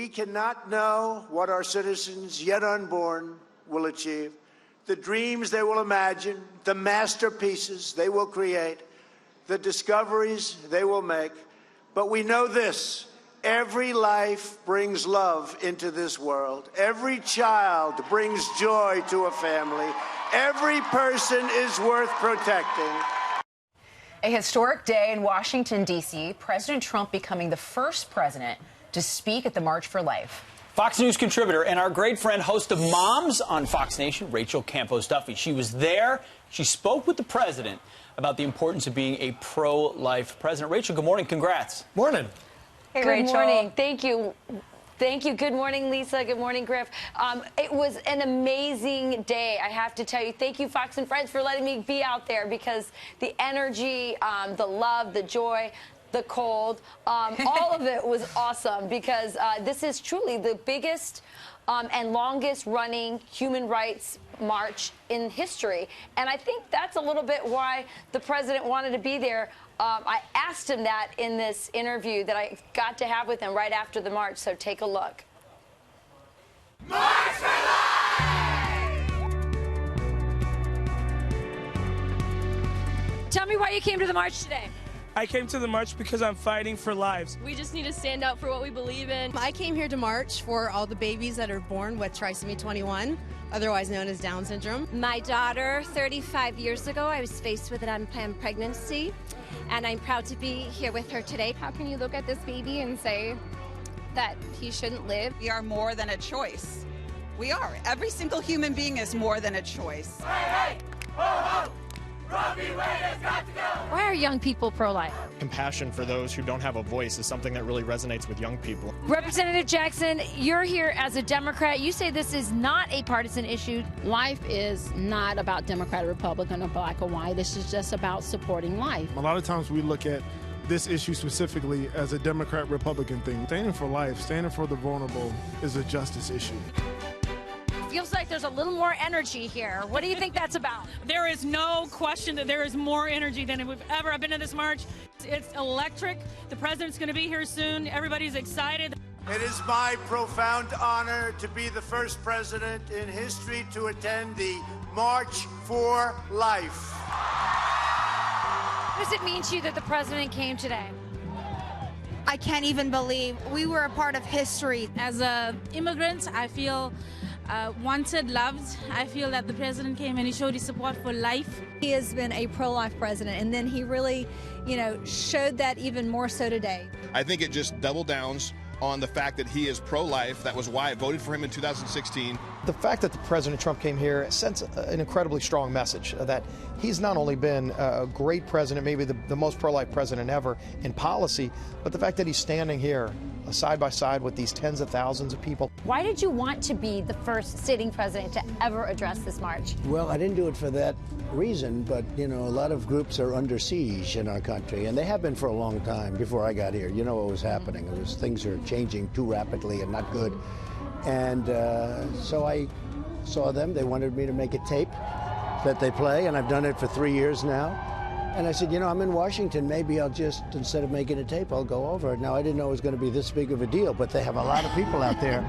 We cannot know what our citizens yet unborn will achieve, the dreams they will imagine, the masterpieces they will create, the discoveries they will make. But we know this: every life brings love into this world. Every child brings joy to a family. Every person is worth protecting. A historic day in Washington, D.C., President Trump becoming the first president to speak at the March for Life. Fox News contributor and our great friend, host of Moms on Fox Nation, Rachel Campos-Duffy. She was there. She spoke with the president about the importance of being a pro-life president. Rachel, good morning. Congrats. Morning. Hey, Good morning. Thank you. Thank you. Good morning, Lisa. Good morning, Griff. It was an amazing day, I have to tell you. Thank you, Fox and Friends, for letting me be out there, because the energy, the love, the joy, the cold, all of it was awesome, because this is truly the biggest and longest running human rights march in history. And I think that's a little bit why the president wanted to be there. I asked him that in this interview that I got to have with him right after the march, so take a look. March for Life! Tell me why you came to the march today. I came to the march because I'm fighting for lives. We just need to stand up for what we believe in. I came here to march for all the babies that are born with trisomy 21, otherwise known as Down syndrome. My daughter, 35 years ago, I was faced with an unplanned pregnancy, and I'm proud to be here with her today. How can you look at this baby and say that he shouldn't live? We are more than a choice. We are. Every single human being is more than a choice. Hey, hey, ho, ho. Roe v. Wade has got to go. Why are young people pro-life? Compassion for those who don't have a voice is something that really resonates with young people. Representative Jackson, you're here as a Democrat. You say this is not a partisan issue. Life is not about Democrat or Republican or black or white. This is just about supporting life. A lot of times we look at this issue specifically as a Democrat-Republican thing. Standing for life, standing for the vulnerable is a justice issue. Feels like there's a little more energy here. What do you think that's about? There is no question that there is more energy than we've ever been to this march. It's electric. The president's going to be here soon. Everybody's excited. It is my profound honor to be the first president in history to attend the March for Life. What does it mean to you that the president came today? I can't even believe we were a part of history. As an immigrant, I feel wanted, loved. I feel that the president came and he showed his support for life. He has been a pro-life president, and then he really, showed that even more so today. I think it just double downs on the fact that he is pro-life. That was why I voted for him in 2016. The fact that the President Trump came here sends an incredibly strong message that he's not only been a great president, maybe the most pro-life president ever in policy, but the fact that he's standing here side by side with these tens of thousands of people. Why did you want to be the first sitting president to ever address this march? Well, I didn't do it for that reason, but, a lot of groups are under siege in our country, and they have been for a long time before I got here. You know what was happening. Things are changing too rapidly and not good. And so I saw them. They wanted me to make a tape that they play, and I've done it for 3 years now. And I said, I'm in Washington. Maybe I'll just, instead of making a tape, I'll go over it. Now, I didn't know it was going to be this big of a deal, but they have a lot of people out there.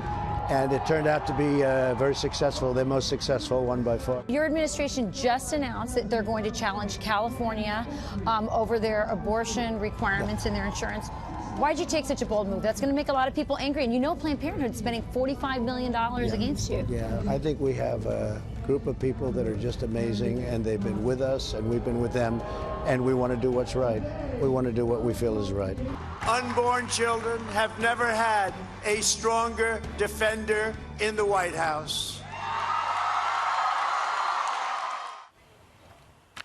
And it turned out to be very successful, their most successful one by far. Your administration just announced that they're going to challenge California over their abortion requirements and their insurance. Why'd you take such a bold move? That's going to make a lot of people angry. And Planned Parenthood is spending $45 million against you. Yeah, I think we have a group of people that are just amazing, and they've been with us, and we've been with them, and we want to do what's right. We want to do what we feel is right. Unborn children have never had a stronger defender in the White House.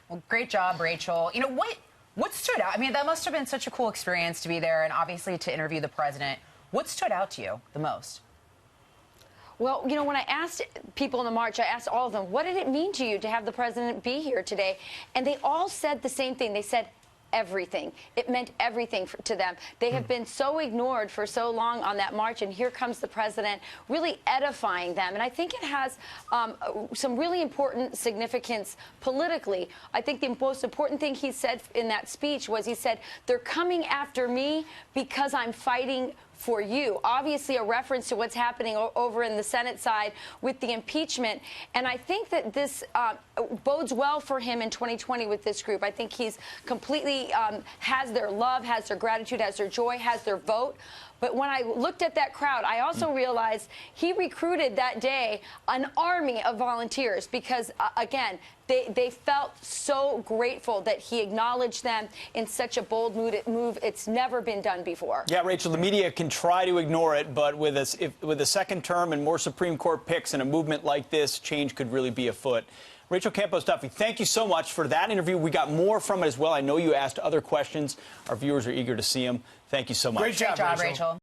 Well, great job, Rachel. What stood out? I mean, that must have been such a cool experience to be there and obviously to interview the president. What stood out to you the most? Well, when I asked people in the march, I asked all of them, what did it mean to you to have the president be here today? And they all said the same thing. They said everything. It meant everything to them. They have been so ignored for so long on that march, and here comes the president really edifying them. And I think it has some really important significance politically. I think the most important thing he said in that speech was he said, they're coming after me because I'm fighting for you. Obviously, a reference to what's happening over in the Senate side with the impeachment. And I think that this bodes well for him in 2020 with this group. I think he's completely has their love, has their gratitude, has their joy, has their vote. But when I looked at that crowd, I also realized he recruited that day an army of volunteers because, again, they felt so grateful that he acknowledged them in such a bold move. It's never been done before. Yeah, Rachel, the media can try to ignore it, but with a second term and more Supreme Court picks and a movement like this, change could really be afoot. Rachel Campos-Duffy, thank you so much for that interview. We got more from it as well. I know you asked other questions. Our viewers are eager to see them. Thank you so much. Great job, Rachel.